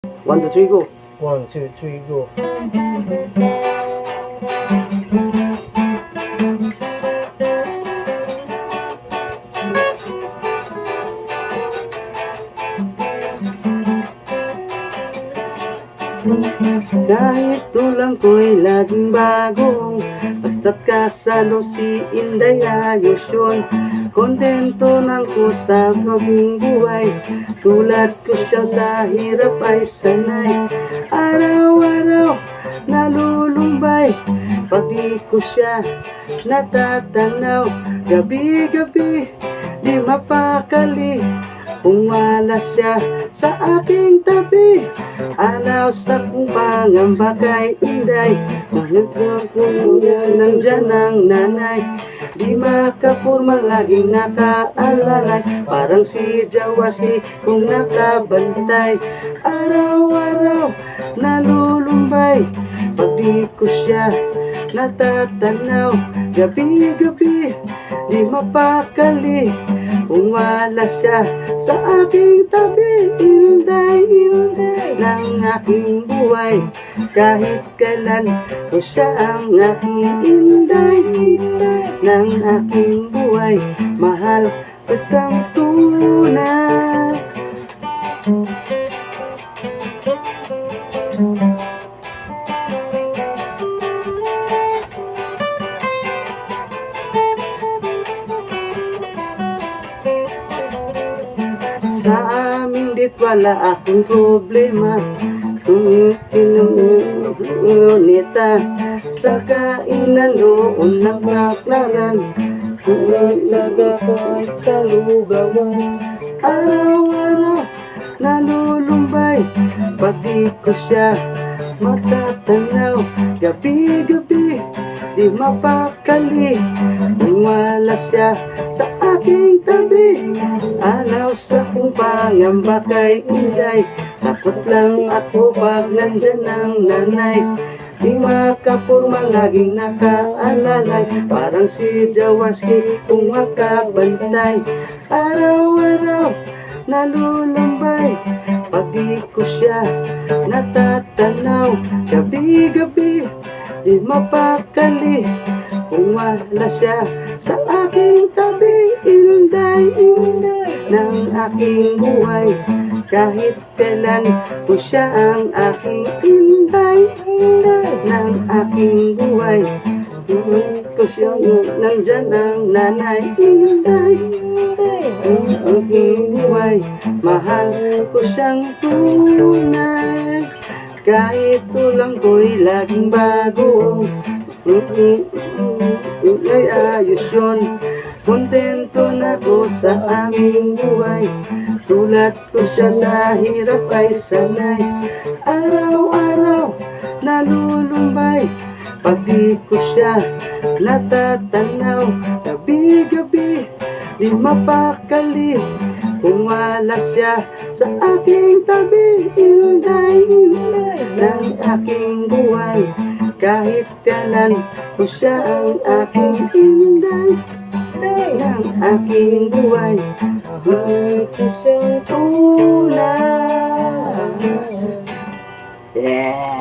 1, 2, 3, go. 1, 2, 3, go. Kahit tulang ko'y laging bago, basta't kasalo si Inday ayos yun. Kontento nang ko sa maging buhay, tulad ko siya sa hirap ay sanay. Araw-araw nalulumbay, pag di ko siya natatanaw. Gabi-gabi di mapakali, kung wala siya sa aking tabi. Alaw sa kung pangamba kay Inday, managpang kung nandyan ang nanay. Di makapurma laging nakaalalay, parang si Jawaski kung nakabantay. Araw-araw nalulumbay, pag di ko siya natatanaw. Gabi-gabi di mapakali, kung wala siya sa aking tabi. Inday, Inday ng aking buhay, kahit kailan ko siya ang aking Inday. Inday ng aking buhay, mahal kitang tunay. Sa amin dit wala akong problema, kung kinunita sa kainan noon nagnaklaran. Kung tsaga ko ay sa lugawan, Araw-araw nalulumbay, pag di ko siya matatanaw. Gabi-gabi di mapakali, kung wala siya sa aking tabi. Alaw sa kung pangamba kay Inday, takot lang ako pag nandyan ang nanay. Di makapurma laging nakaalalay, parang si Jawaski kung makabantay. Araw-araw nalulumbay, pag di ko siya natatanaw. Gabi-gabi di mapakali, kung wala siya sa aking tabi. Inday, Inday ng aking buhay, kahit kailan ko siya ang aking Inday. Inday ng aking buhay, ko siya nandyan ang nanay. Inday, Inday ang aking buhay, mahal ko siyang tunay. Kahit tulang ko'y laging bago, ay ayos yun. Kontento na ko sa aming buhay, tulad ko siya sa hirap ay sanay. Araw-araw nalulumbay, pag di ko siya natatanaw. Gabi-gabi di mapakali, kung wala siya sa aking tabi. Inday, Inday ng aking buhay, kahit kailan ko siya ang aking Inday. Inday ng aking buhay, mahal ko siyang tunay. Yeah.